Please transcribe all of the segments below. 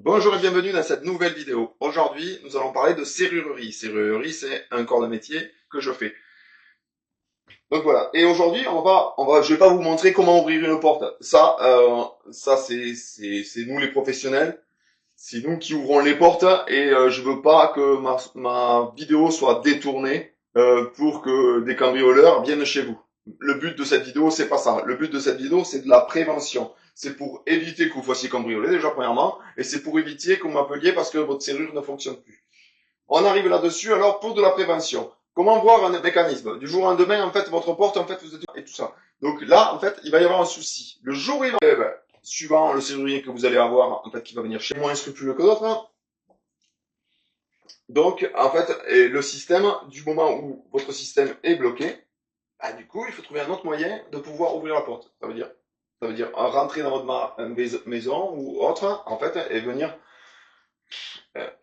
Bonjour et bienvenue dans cette nouvelle vidéo. Aujourd'hui, nous allons parler de serrurerie. Serrurerie, c'est un corps de métier que je fais. Donc voilà. Et aujourd'hui, je vais pas vous montrer comment ouvrir une porte. Ça, c'est nous les professionnels. C'est nous qui ouvrons les portes et je veux pas que ma vidéo soit détournée pour que des cambrioleurs viennent chez vous. Le but de cette vidéo, c'est pas ça. Le but de cette vidéo, c'est de la prévention. C'est pour éviter que vous fassiez cambrioler, déjà premièrement, et c'est pour éviter que vous m'appeliez parce que votre serrure ne fonctionne plus. On arrive là-dessus, alors pour de la prévention. Comment voir un mécanisme? Du jour au lendemain, en fait, votre porte, en fait, vous êtes... et tout ça. Donc là, en fait, il va y avoir un souci. Le jour où il va... suivant le serrurier que vous allez avoir, en fait, qui va venir chez moins scrupuleux que d'autres. Hein. Donc, en fait, le système, du moment où votre système est bloqué, bah, du coup, il faut trouver un autre moyen de pouvoir ouvrir la porte. Ça veut dire rentrer dans votre maison ou autre, en fait, et venir,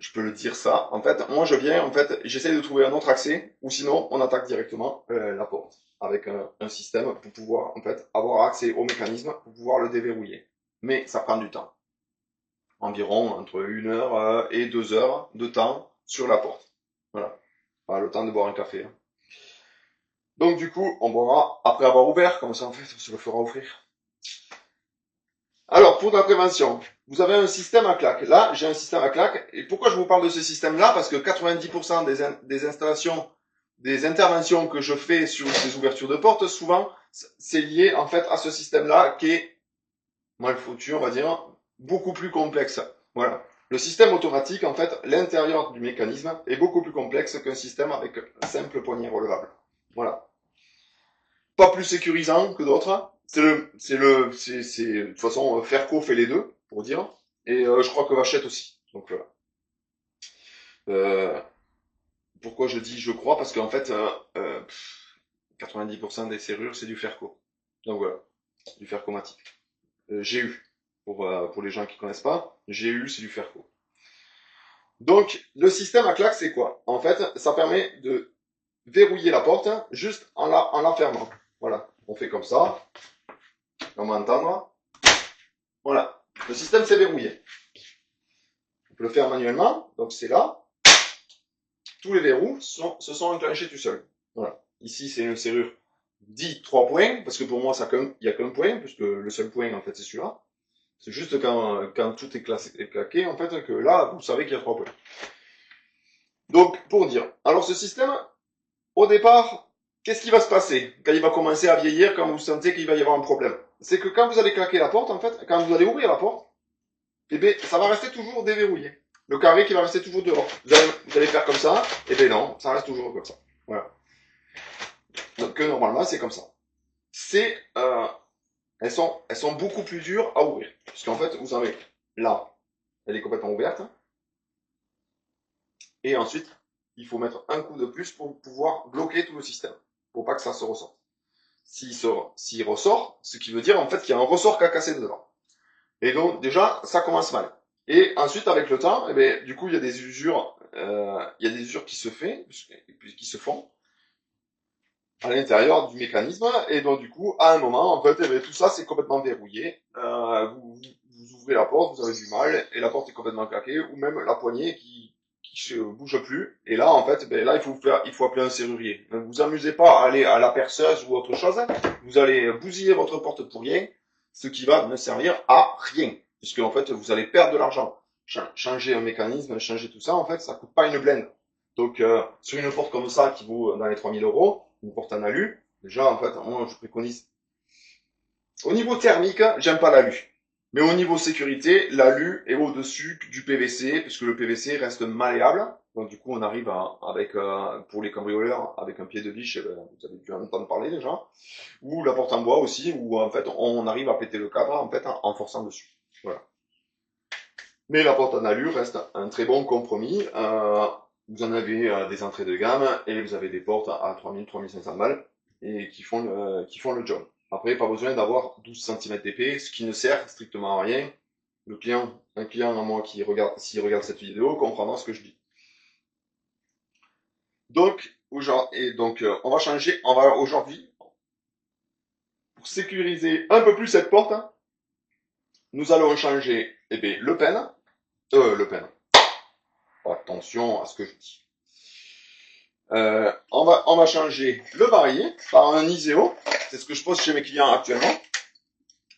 je peux le dire ça, en fait, moi je viens, en fait, j'essaie de trouver un autre accès, ou sinon, on attaque directement la porte, avec un système pour pouvoir, en fait, avoir accès au mécanisme, pour pouvoir le déverrouiller. Mais ça prend du temps. Environ entre 1 heure et 2 heures de temps sur la porte. Voilà. Pas le temps de boire un café. Hein. Donc du coup, on boira après avoir ouvert, comme ça en fait, on se le fera offrir. Alors, pour la prévention, vous avez un système à claque. Là, j'ai un système à claque. Et pourquoi je vous parle de ce système-là? Parce que 90% des installations, des interventions que je fais sur ces ouvertures de portes, souvent, c'est lié en fait à ce système-là qui est mal foutu, on va dire, beaucoup plus complexe. Voilà. Le système automatique, en fait, l'intérieur du mécanisme est beaucoup plus complexe qu'un système avec un simple poignet relevable. Voilà. Pas plus sécurisant que d'autres. De toute façon, Ferco fait les deux, pour dire. Et je crois que Vachette aussi. Donc voilà. Pourquoi je dis je crois? Parce qu'en fait, 90% des serrures, c'est du Ferco. Donc voilà. Du Fercomatique. GU. Pour les gens qui connaissent pas, GU, c'est du Ferco. Donc, le système à claque, c'est quoi? En fait, ça permet de verrouiller la porte juste en la fermant. Voilà. On fait comme ça. On va entendre. Voilà. Le système s'est verrouillé. On peut le faire manuellement. Donc, c'est là. Tous les verrous se sont enclenchés tout seuls. Voilà. Ici, c'est une serrure dit 3 points, parce que pour moi, il n'y a qu'un point, puisque le seul point, en fait, c'est celui-là. C'est juste quand tout est claqué, en fait, que là, vous savez qu'il y a 3 points. Donc, pour dire, alors ce système, au départ, qu'est-ce qui va se passer quand il va commencer à vieillir, quand vous sentez qu'il va y avoir un problème? C'est que quand vous allez claquer la porte, en fait, quand vous allez ouvrir la porte, eh bien, ça va rester toujours déverrouillé. Le carré qui va rester toujours dehors. Vous allez faire comme ça, et bien non, ça reste toujours comme ça. Voilà. Donc normalement, c'est comme ça. Elles sont beaucoup plus dures à ouvrir. Parce qu'en fait, vous avez là, elle est complètement ouverte. Et ensuite, il faut mettre un coup de plus pour pouvoir bloquer tout le système. Pour pas que ça se ressorte. S'il ressort, ce qui veut dire en fait qu'il y a un ressort qui a cassé dedans. Et donc déjà, ça commence mal. Et ensuite, avec le temps, eh bien, du coup, il y a des usures, qui se font à l'intérieur du mécanisme. Et donc du coup, à un moment, en fait, eh bien, tout ça c'est complètement verrouillé. Vous ouvrez la porte, vous avez du mal, et la porte est complètement claquée, ou même la poignée qui se bouge plus. Et là, en fait, ben là, il faut appeler un serrurier. Ne vous amusez pas à aller à la perceuse ou autre chose. Vous allez bousiller votre porte pour rien, ce qui va ne servir à rien. Puisque, en fait, vous allez perdre de l'argent. Changer un mécanisme, changer tout ça, en fait, ça coûte pas une blende. Donc, sur une porte comme ça, qui vaut dans les 3000 €, une porte en alu, déjà, en fait, moi, je préconise. Au niveau thermique, j'aime pas l'alu. Mais au niveau sécurité, l'alu est au-dessus du PVC, puisque le PVC reste malléable. Donc du coup, on arrive pour les cambrioleurs, avec un pied de biche, vous avez dû en entendre parler déjà. Ou la porte en bois aussi, où en fait, on arrive à péter le cadre en fait en forçant dessus. Voilà. Mais la porte en alu reste un très bon compromis. Vous en avez des entrées de gamme et vous avez des portes à 3000-3500 balles et qui font le job. Après, pas besoin d'avoir 12 cm d'épais, ce qui ne sert strictement à rien. Un client à moi s'il regarde cette vidéo, comprendra ce que je dis. Donc, on va aujourd'hui, pour sécuriser un peu plus cette porte, nous allons changer, le pen. Le Pen. Attention à ce que je dis. On va changer le barillet par un Iseo. C'est ce que je pose chez mes clients actuellement.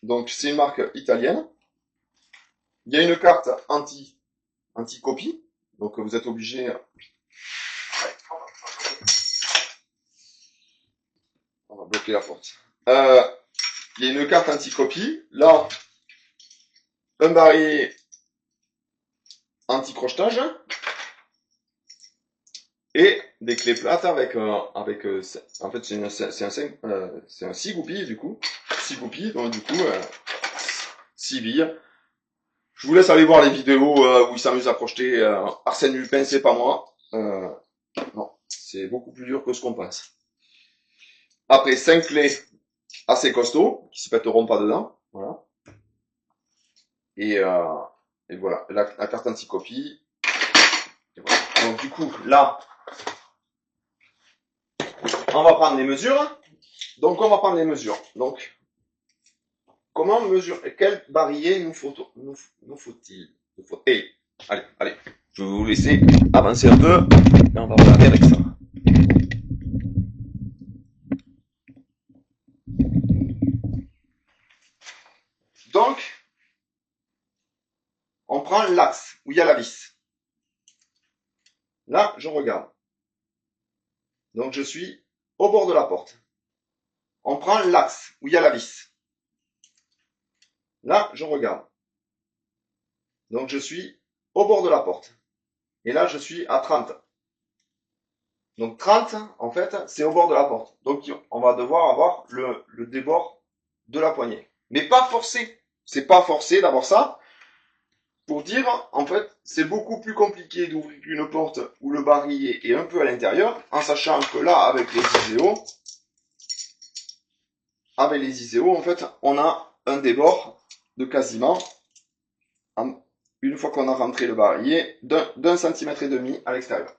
Donc c'est une marque italienne. Il y a une carte anti-copie. Donc vous êtes obligé. On va bloquer la porte. Il y a une carte anti-copie. Là, un barillet anti-crochetage. Et des clés plates en fait c'est un 6 goupilles du coup. 6 goupilles, donc du coup 6 billes. Je vous laisse aller voir les vidéos où il s'amuse à crocheter. Arsène Lupin, c'est pas moi. Non, c'est beaucoup plus dur que ce qu'on pense. Après 5 clés assez costauds, qui se pèteront pas dedans. Voilà. Et voilà, la carte anti-copie. Voilà. Donc du coup, là, on va prendre les mesures. Donc on va prendre les mesures. Donc, comment mesurer, quel barillet nous faut-il? Allez, je vais vous laisser avancer un peu. Et on va regarder avec ça. Donc, on prend l'axe où il y a la vis. Là, je regarde. Donc, je suis au bord de la porte. On prend l'axe où il y a la vis. Là, je regarde. Donc, je suis au bord de la porte. Et là, je suis à 30. Donc, 30, en fait, c'est au bord de la porte. Donc, on va devoir avoir le débord de la poignée. Mais pas forcé. C'est pas forcé d'avoir ça. Pour dire, en fait, c'est beaucoup plus compliqué d'ouvrir une porte où le barillet est un peu à l'intérieur, en sachant que là, avec les Iseo, en fait, on a un débord de quasiment, une fois qu'on a rentré le barillet, d'un centimètre et demi à l'extérieur.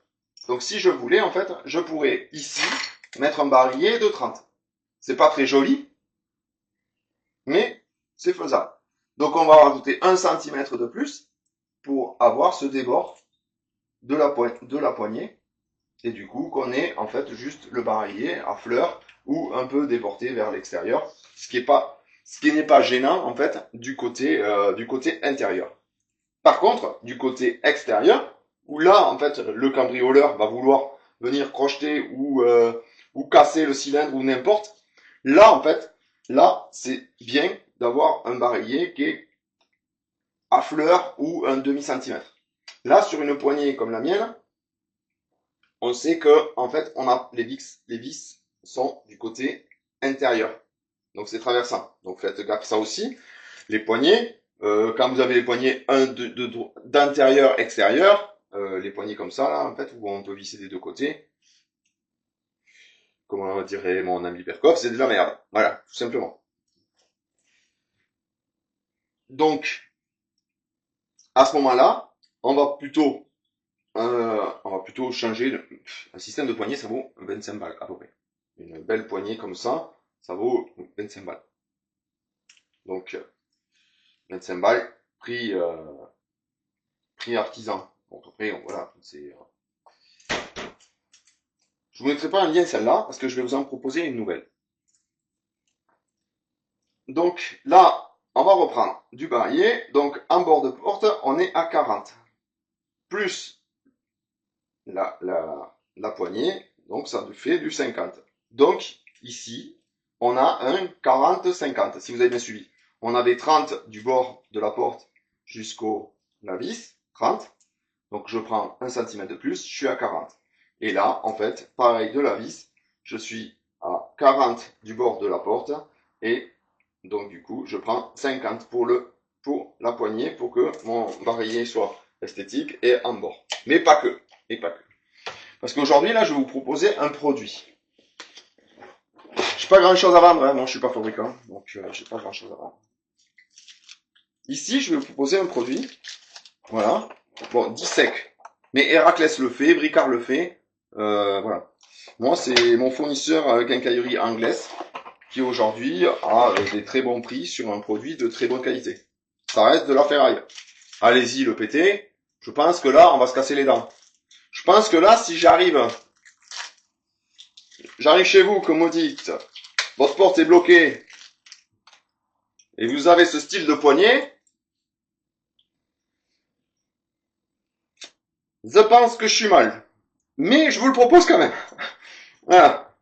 Donc, si je voulais, en fait, je pourrais ici mettre un barillet de 30. C'est pas très joli, mais c'est faisable. Donc, on va rajouter 1 centimètre de plus pour avoir ce débord de la poignée. Et du coup, qu'on ait en fait juste le barillet à fleur ou un peu déporté vers l'extérieur. Ce qui n'est pas gênant en fait du côté intérieur. Par contre, du côté extérieur, où là, en fait, le cambrioleur va vouloir venir crocheter ou casser le cylindre ou n'importe, là, en fait, là, c'est bien d'avoir un barillet qui est à fleur ou un demi-centimètre. Là, sur une poignée comme la mienne, on sait que, en fait, on a les vis sont du côté intérieur. Donc, c'est traversant. Donc, faites gaffe à ça aussi. Les poignées, quand vous avez les poignées d'intérieur, extérieur, les poignées comme ça, là, en fait, où on peut visser des deux côtés, comme on dirait mon ami Perkov, c'est de la merde. Voilà, tout simplement. Donc, à ce moment-là, on va plutôt changer un système de poignée, ça vaut 25 balles à peu près. Une belle poignée comme ça vaut 25 balles. Donc, 25 balles, prix artisan. Donc après, voilà, c'est... Je vous mettrai pas un lien celle-là, parce que je vais vous en proposer une nouvelle. Donc là, on va reprendre du barillet. Donc en bord de porte, on est à 40. Plus la poignée, donc ça fait du 50. Donc ici, on a un 40-50, si vous avez bien suivi. On avait 30 du bord de la porte jusqu'au la vis, 30. Donc je prends 1 cm de plus, je suis à 40. Et là, en fait, pareil de la vis, je suis à 40 du bord de la porte. Et donc du coup, je prends 50 pour la poignée pour que mon barillet soit esthétique et en bord. Mais pas que. Parce qu'aujourd'hui, là, je vais vous proposer un produit. J'ai pas grand chose à vendre, hein. Moi je suis pas fabricant, donc j'ai pas grand chose à vendre. Ici, je vais vous proposer un produit. Voilà. Bon, dit sec. Mais Héraclès le fait, Bricard le fait. Voilà. Moi, c'est mon fournisseur quincaillerie anglaise qui aujourd'hui a des très bons prix sur un produit de très bonne qualité. Ça reste de la ferraille. Allez-y le péter. Je pense que là, on va se casser les dents. Je pense que là, si j'arrive chez vous, comme vous dites, votre porte est bloquée, et vous avez ce style de poignée, je pense que je suis mal. Mais je vous le propose quand même. Voilà.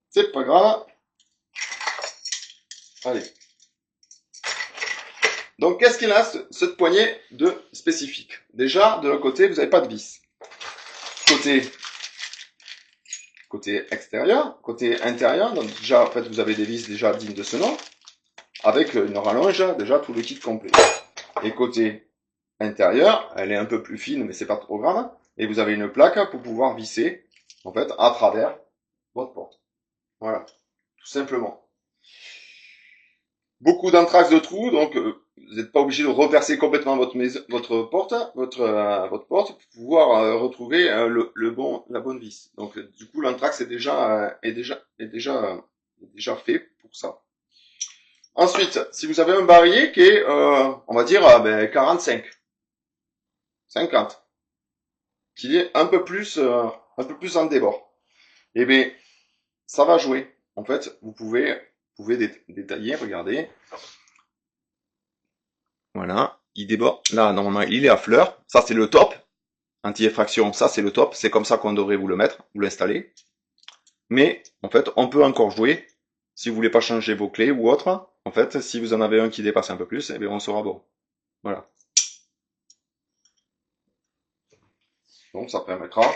C'est pas grave. Allez. Donc, qu'est-ce qu'il a, cette poignée de spécifique? Déjà, de l'autre côté, vous n'avez pas de vis. Côté extérieur, côté intérieur, donc déjà, en fait, vous avez des vis déjà dignes de ce nom, avec une rallonge, déjà, tout le kit complet. Et côté intérieur, elle est un peu plus fine, mais c'est pas trop grave, et vous avez une plaque pour pouvoir visser, en fait, à travers votre porte. Voilà. Tout simplement. Beaucoup d'anthrax de trous, donc vous n'êtes pas obligé de repercer complètement votre porte pour pouvoir retrouver la bonne vis. Donc du coup l'anthrax est déjà fait pour ça. Ensuite, si vous avez un barillet qui est, on va dire, 45, 50, qui est un peu plus en débord, eh bien ça va jouer. En fait, vous pouvez détailler, regardez. Voilà, il déborde. Là, normalement, il est à fleur. Ça, c'est le top. Anti-effraction, ça, c'est le top. C'est comme ça qu'on devrait vous le mettre, vous l'installer. Mais, en fait, on peut encore jouer. Si vous voulez pas changer vos clés ou autre, en fait, si vous en avez un qui dépasse un peu plus, eh bien, on sera bon. Voilà. Donc, ça permettra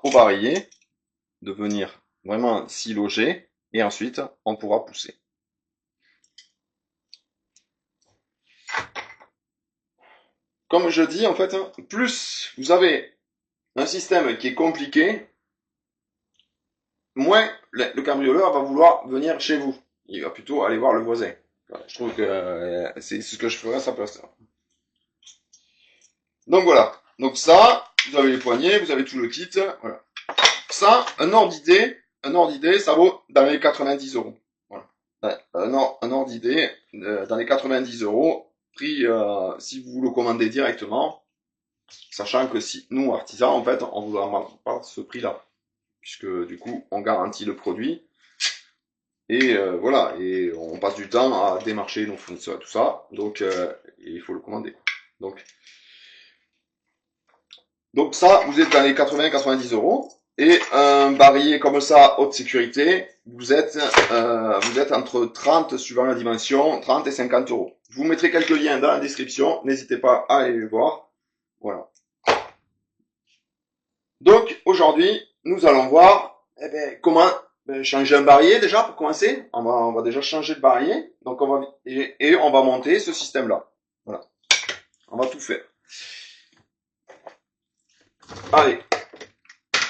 au barillet de venir vraiment s'y loger. Et ensuite, on pourra pousser. Comme je dis, en fait, plus vous avez un système qui est compliqué, moins le cambrioleur va vouloir venir chez vous. Il va plutôt aller voir le voisin. Je trouve que c'est ce que je ferais à sa place. Donc voilà. Donc ça, vous avez les poignées, vous avez tout le kit. Voilà. Ça, un ordre d'idée, ça vaut dans les 90 euros. Voilà. Un ordre d'idée, dans les 90 euros, prix si vous le commandez directement, sachant que si nous, artisans, en fait, on vous demande pas ce prix-là, puisque du coup, on garantit le produit. Et voilà, et on passe du temps à démarcher nos fournisseurs et tout ça, donc il faut le commander. Donc ça, vous êtes dans les 80-90 euros. Et un barillet comme ça, haute sécurité, vous êtes entre 30, suivant la dimension, 30 et 50 euros. Je vous mettrai quelques liens dans la description, n'hésitez pas à aller les voir. Voilà. Donc aujourd'hui, nous allons voir comment changer un barillet déjà pour commencer. On va déjà changer de barillet. Donc on va monter ce système-là. Voilà. On va tout faire. Allez.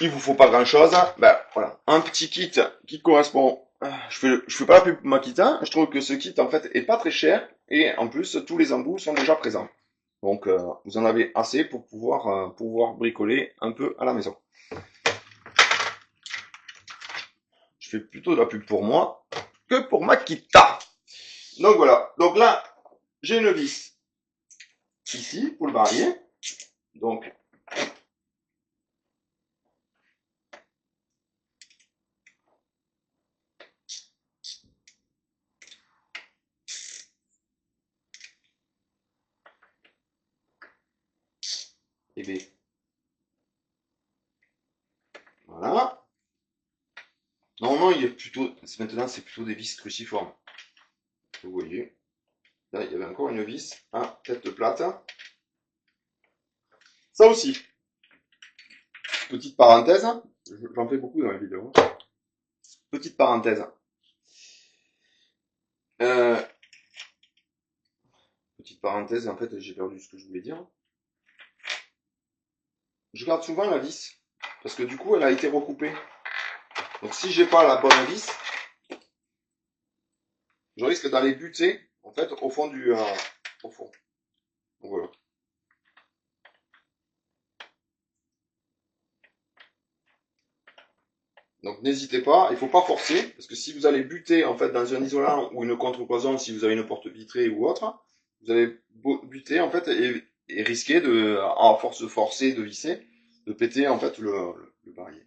Il vous faut pas grand chose. Ben voilà. Un petit kit qui correspond. Je fais pas la pub pour Makita. Je trouve que ce kit en fait est pas très cher. Et en plus, tous les embouts sont déjà présents. Donc vous en avez assez pour pouvoir bricoler un peu à la maison. Je fais plutôt de la pub pour moi que pour Makita. Donc voilà. Donc là, j'ai une vis ici pour le barillet. Donc et bien voilà. Normalement, maintenant c'est plutôt des vis cruciformes. Vous voyez. Là, il y avait encore une vis à tête plate. Ça aussi. Petite parenthèse. J'en fais beaucoup dans les vidéos. Petite parenthèse. Petite parenthèse, en fait, j'ai perdu ce que je voulais dire. Je garde souvent la vis. Parce que du coup, elle a été recoupée. Donc si j'ai pas la bonne vis, je risque d'aller buter, en fait, au fond au fond. Donc voilà. Donc n'hésitez pas, il faut pas forcer, parce que si vous allez buter en fait dans un isolant ou une contrecloison, si vous avez une porte vitrée ou autre, vous allez buter en fait et risquer de, à force de forcer, de visser, de péter en fait le barillet.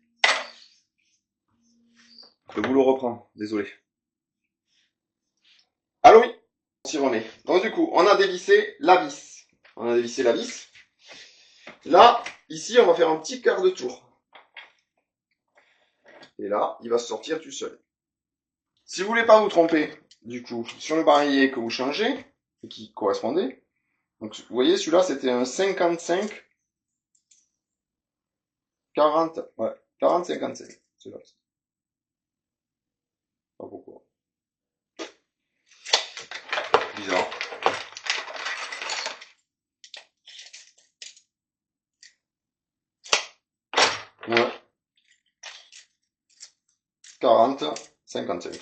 Le boulot reprend, désolé. Allô, oui, on s'y remet. Donc du coup, on a dévissé la vis. On a dévissé la vis. Là, ici, on va faire un petit quart de tour. Et là, il va se sortir tout seul. Si vous voulez pas vous tromper, du coup, sur le barillet que vous changez, et qui correspondait, donc vous voyez, celui-là, c'était un 55, 40, ouais, 40, 55. C'est là. Pas pourquoi. Bizarre. Ouais. 40, 55.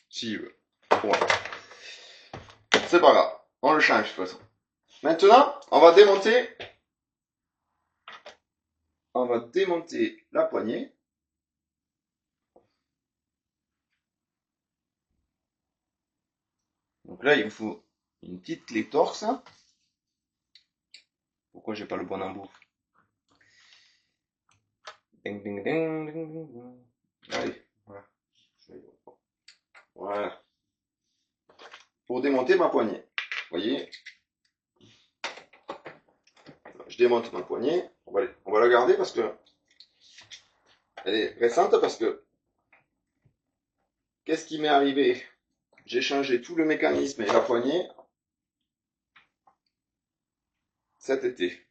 S'il veut. Ouais. C'est pas grave. On le change de toute façon. Maintenant, on va démonter la poignée. Donc là, il vous faut une petite clé torse. Pourquoi j'ai pas le bon embout? Ding, ding, ding, ding, ding, ding. Allez, voilà. Voilà. Pour démonter ma poignée. Vous voyez, je démonte ma poignée. On va la garder parce que elle est récente parce que qu'est-ce qui m'est arrivé? J'ai changé tout le mécanisme et la poignée cet été.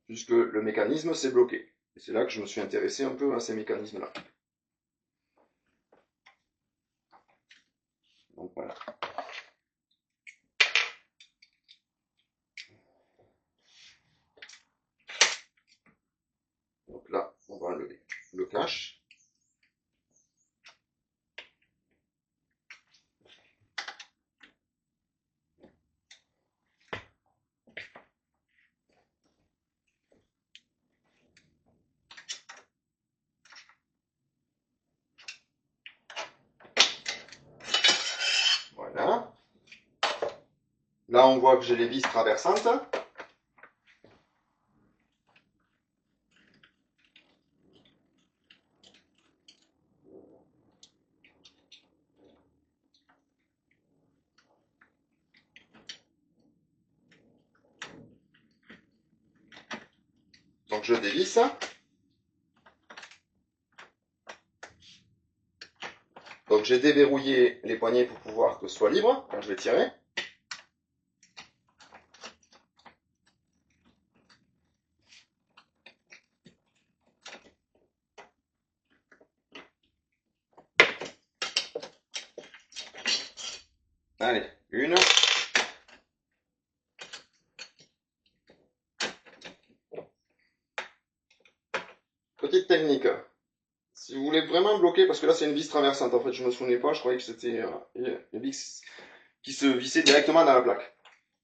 Puisque le mécanisme s'est bloqué. Et c'est là que je me suis intéressé un peu à ces mécanismes-là. Donc voilà. Donc là, on va enlever le cache. Voilà. Là, on voit que j'ai les vis traversantes. Donc je dévisse. Donc j'ai déverrouillé les poignées pour pouvoir que ce soit libre quand je vais tirer. Allez, une. Petite technique. Si vous voulez vraiment bloquer, parce que là c'est une vis traversante, en fait je me souvenais pas, je croyais que c'était une vis qui se vissait directement dans la plaque.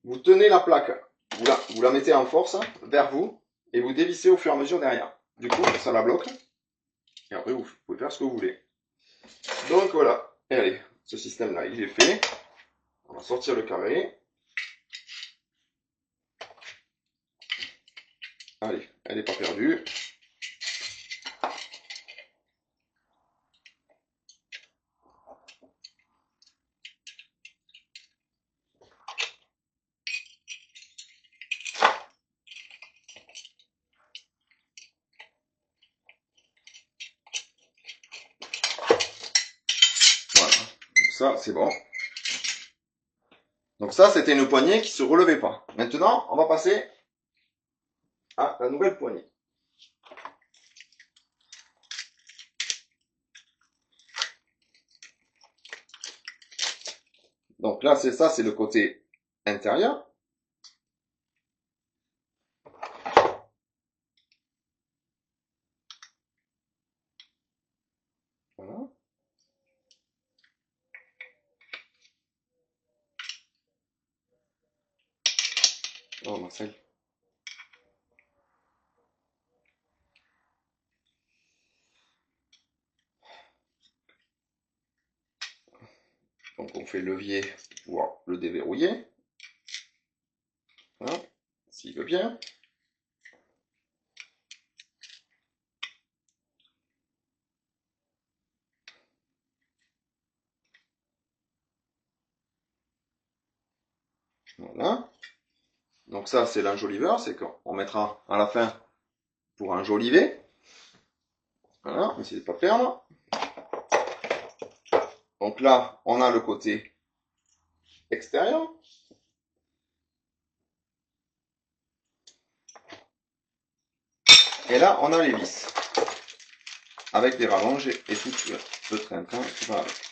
Vous tenez la plaque, vous la mettez en force vers vous, et vous dévissez au fur et à mesure derrière. Du coup, ça la bloque, et après vous pouvez faire ce que vous voulez. Donc voilà, et allez, ce système-là, il est fait. On va sortir le carré. Allez, elle n'est pas perdue. Voilà, donc ça c'est bon. Donc ça c'était une poignée qui ne se relevait pas. Maintenant, on va passer à la nouvelle poignée. Donc là, c'est ça, c'est le côté intérieur. Voilà. Oh, Marcel. Donc on fait levier pour pouvoir le déverrouiller. s'il veut bien. Voilà. Donc ça, c'est l'enjoliveur, c'est qu'on mettra à la fin pour enjoliver. Voilà, essayez de ne pas perdre. Donc là, on a le côté extérieur. Et là, on a les vis. Avec des rallonges et tout le train-train qui va avec.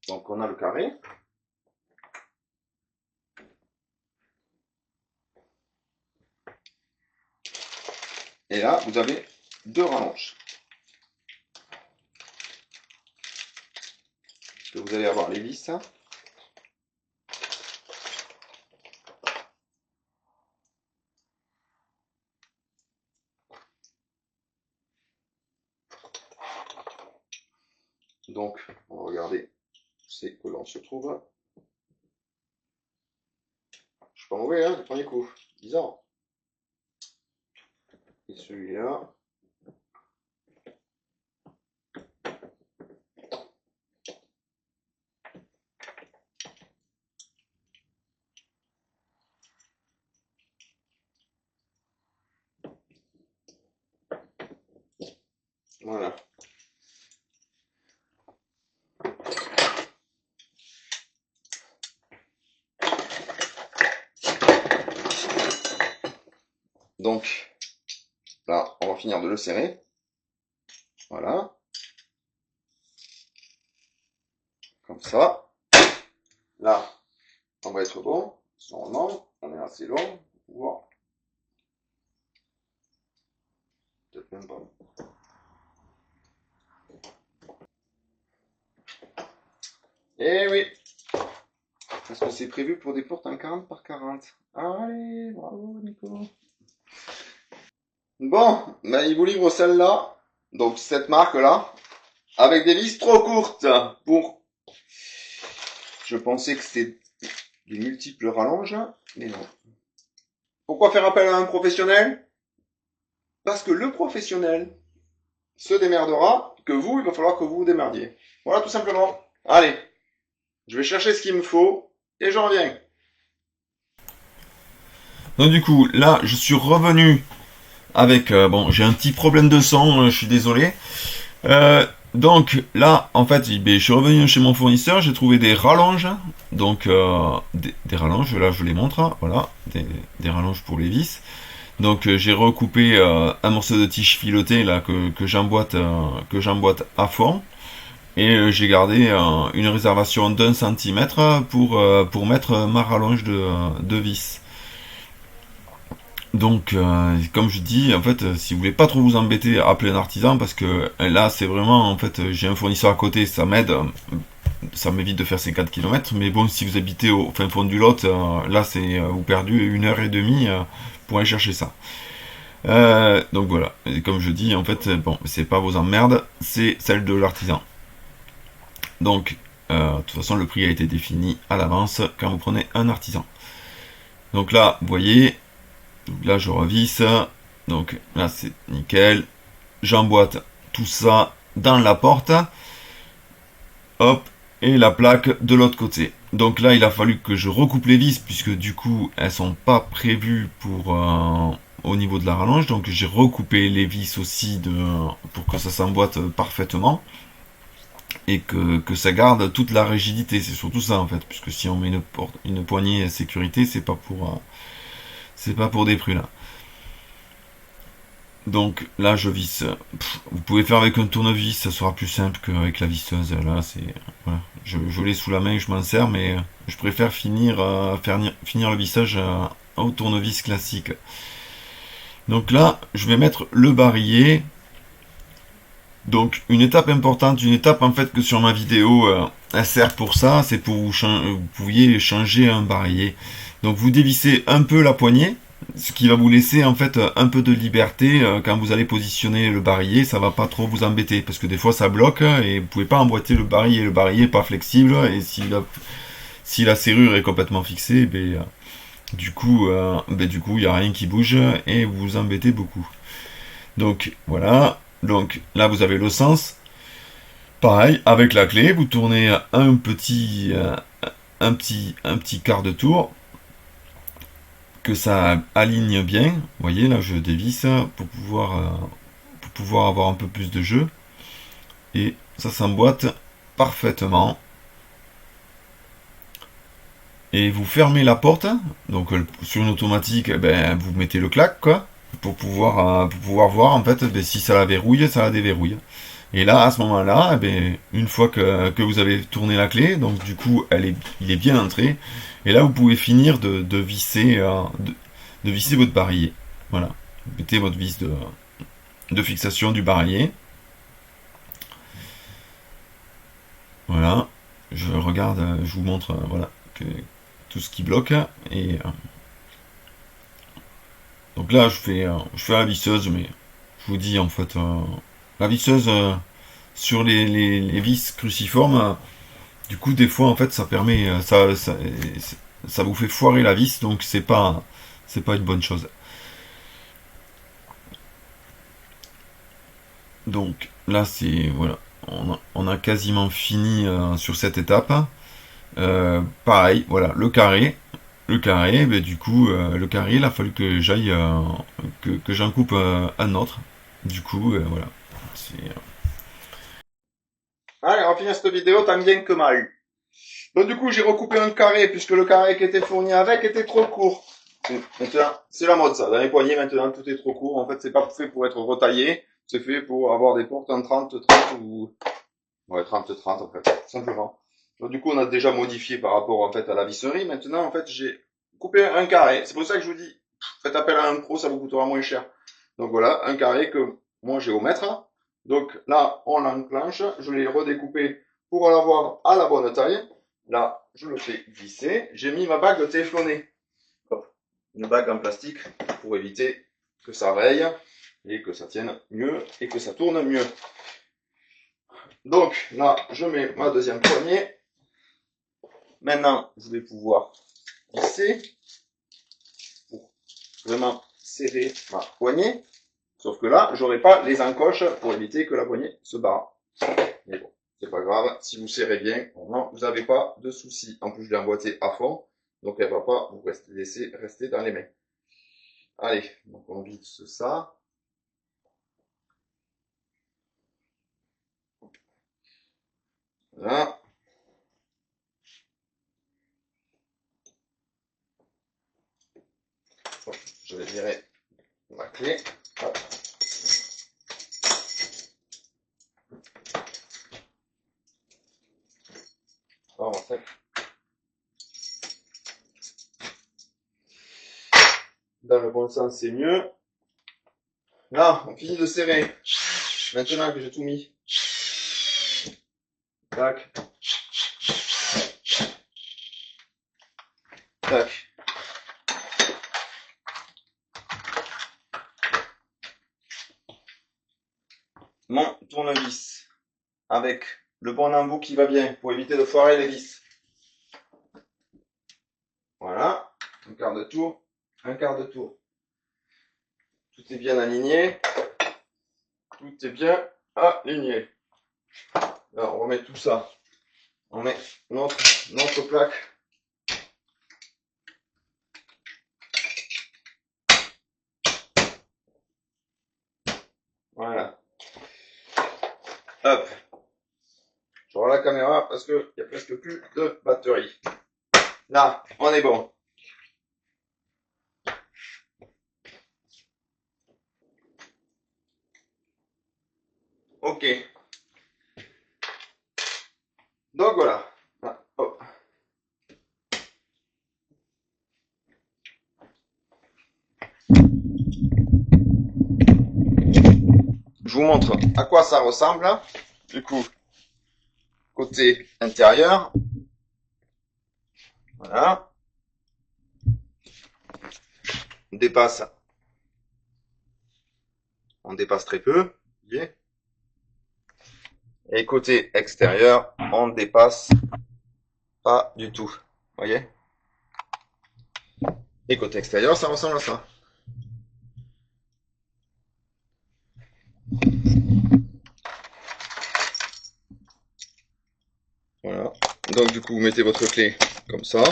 Donc on a le carré. Et là, vous avez deux rallonges. Que vous allez avoir les vis. Donc, on va regarder c'est que l'on se trouve. Je suis pas mauvais, hein, du premier coup. Bizarre. Et celui-là. Voilà. Donc, là, on va finir de le serrer. Voilà. Comme ça. Là, on va être bon. Normalement, on est assez long pour pouvoir. Peut-être même pas. Eh oui. Parce que c'est prévu pour des portes en 40 par 40. Allez, bravo Nico. Bon, ben il vous livre celle-là. Donc cette marque-là. Avec des vis trop courtes pour... Je pensais que c'était des multiples rallonges, mais non. Pourquoi faire appel à un professionnel? Parce que le professionnel se démerdera, que vous, il va falloir que vous vous démerdiez. Voilà tout simplement. Allez, je vais chercher ce qu'il me faut et je reviens. Donc du coup, là, je suis revenu avec... bon, j'ai un petit problème de son, je suis désolé. Donc là, en fait, je suis revenu chez mon fournisseur, j'ai trouvé des rallonges. Donc, des rallonges, là, je vous les montre. Voilà, des rallonges pour les vis. Donc, j'ai recoupé un morceau de tige filoté là que j'emboîte à fond. Et j'ai gardé une réservation d'1 cm pour mettre ma rallonge de vis. Donc, comme je dis, en fait, si vous voulez pas trop vous embêter, appelez un artisan parce que là, c'est vraiment, en fait, j'ai un fournisseur à côté, ça m'aide, ça m'évite de faire 50 km. Mais bon, si vous habitez au fin fond du Lot, là, c'est vous perdez 1 heure et demie pour aller chercher ça. Donc voilà, et comme je dis, en fait, bon, c'est pas vos emmerdes, c'est celle de l'artisan. Donc, de toute façon, le prix a été défini à l'avance quand vous prenez un artisan. Donc là, vous voyez. Donc là, je revisse. Donc là, c'est nickel. J'emboîte tout ça dans la porte. Hop. Et la plaque de l'autre côté. Donc là, il a fallu que je recoupe les vis puisque du coup, elles sont pas prévues pour au niveau de la rallonge. Donc j'ai recoupé les vis aussi pour que ça s'emboîte parfaitement. Et que ça garde toute la rigidité. C'est surtout ça en fait. Puisque si on met une poignée à sécurité, c'est pas pour des prunes là. Donc là je visse. Vous pouvez faire avec un tournevis, ça sera plus simple qu'avec la visseuse. Là c'est voilà. Je l'ai sous la main, je m'en sers, mais je préfère finir le vissage au tournevis classique. Donc là je vais mettre le barillet. Donc une étape importante, une étape en fait que sur ma vidéo elle sert pour ça, c'est pour vous pouviez changer un barillet. Donc vous dévissez un peu la poignée. ce qui va vous laisser en fait un peu de liberté quand vous allez positionner le barillet, ça va pas trop vous embêter parce que des fois ça bloque et vous pouvez pas emboîter le barillet est pas flexible et si la serrure est complètement fixée, du coup il y a rien qui bouge et vous vous embêtez beaucoup. Donc voilà, donc là vous avez le sens. Pareil, avec la clé, vous tournez un petit quart de tour, que ça aligne bien. Vous voyez, là, je dévisse pour pouvoir avoir un peu plus de jeu. Et ça s'emboîte parfaitement. Et vous fermez la porte. Donc, sur une automatique, vous mettez le clac, quoi. Pour pouvoir voir, en fait, si ça la verrouille, ça la déverrouille. Et là, à ce moment-là, une fois que vous avez tourné la clé, donc du coup, il est bien entré. Et là, vous pouvez finir de visser, de visser votre barillet. Voilà. Vous mettez votre vis de fixation du barillet. Voilà. Je regarde, je vous montre, voilà, tout ce qui bloque. Et donc là, je fais la visseuse, mais je vous dis en fait, la visseuse sur les vis cruciformes. Du coup, des fois, en fait, ça permet, ça vous fait foirer la vis, donc c'est pas une bonne chose. Donc là, c'est voilà, on a quasiment fini sur cette étape. Pareil, voilà, le carré, du coup, le carré, il a fallu que j'aille, que j'en coupe un autre. Du coup, voilà. Allez, on va finir cette vidéo tant bien que mal. Donc du coup, j'ai recoupé un carré puisque le carré qui était fourni avec était trop court. Maintenant, c'est la mode ça. Dans les poignées, maintenant, tout est trop court. En fait, c'est pas fait pour être retaillé. C'est fait pour avoir des portes en 30-30 ou... Ouais, 30-30 en fait, tout simplement. Donc du coup, on a déjà modifié par rapport en fait à la visserie. Maintenant, en fait, j'ai coupé un carré. C'est pour ça que je vous dis, faites appel à un pro, ça vous coûtera moins cher. Donc voilà, un carré que moi j'ai au mètre. Donc là, on l'enclenche. Je l'ai redécoupé pour l'avoir à la bonne taille. Là, je le fais glisser. J'ai mis ma bague téflonnée. Hop, une bague en plastique pour éviter que ça raye et que ça tienne mieux et que ça tourne mieux. Donc là, je mets ma deuxième poignée. Maintenant, je vais pouvoir visser pour vraiment serrer ma poignée. Sauf que là, j'aurai pas les encoches pour éviter que la poignée se barre. Mais bon, c'est pas grave. Si vous serrez bien, vraiment, vous n'avez pas de soucis. En plus, je l'ai emboîtée à fond. Donc, elle va pas vous laisser rester dans les mains. Allez, donc on visse ça. Là. Je vais virer ma clé. Hop. On va faire dans le bon sens, c'est mieux. Là, on finit de serrer. Maintenant que j'ai tout mis. Tac. Tac. Mon tournevis avec le bon embout qui va bien pour éviter de foirer les vis. Voilà. Un quart de tour. Un quart de tour. Tout est bien aligné. Tout est bien aligné. Là, on remet tout ça. On met notre plaque. Voilà. Hop. Je rends la caméra parce qu'il n'y a presque plus de batterie. Là, on est bon. Ok. Donc voilà. Ah, hop. Je vous montre à quoi ça ressemble. Du coup, côté intérieur. Voilà. dépasse, on dépasse très peu. Okay. Et côté extérieur, on ne dépasse pas du tout. Voyez? Et côté extérieur, ça ressemble à ça. Voilà. Donc du coup, vous mettez votre clé comme ça.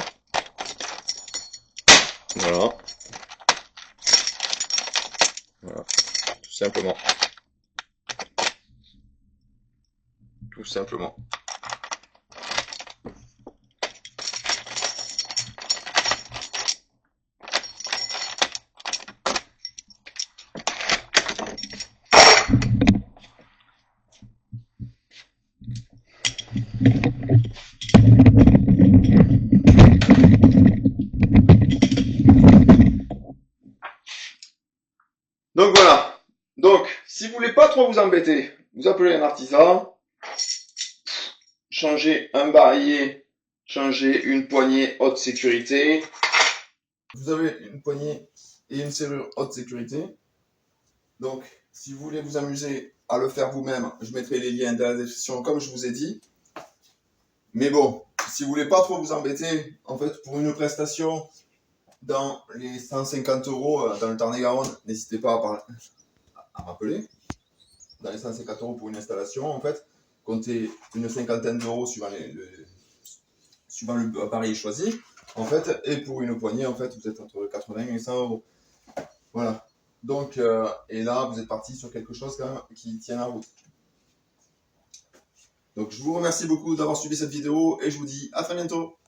Voilà. Voilà. Tout simplement. Tout simplement. Donc voilà. Donc, si vous voulez pas trop vous embêter, vous appelez un artisan, changez un barillet, changez une poignée haute sécurité. Vous avez une poignée et une serrure haute sécurité. Donc, si vous voulez vous amuser à le faire vous-même, je mettrai les liens dans la description comme je vous ai dit. Mais bon, si vous voulez pas trop vous embêter, en fait, pour une prestation dans les 150 € dans le Tarn-et-Garonne, n'hésitez pas à m'appeler. Dans les 150 € pour une installation, en fait, comptez une cinquantaine d'euros suivant le appareil choisi. En fait, et pour une poignée, en fait, vous êtes entre 80 et 100 €. Voilà. Donc, et là, vous êtes parti sur quelque chose quand même qui tient la route. Donc, je vous remercie beaucoup d'avoir suivi cette vidéo et je vous dis à très bientôt.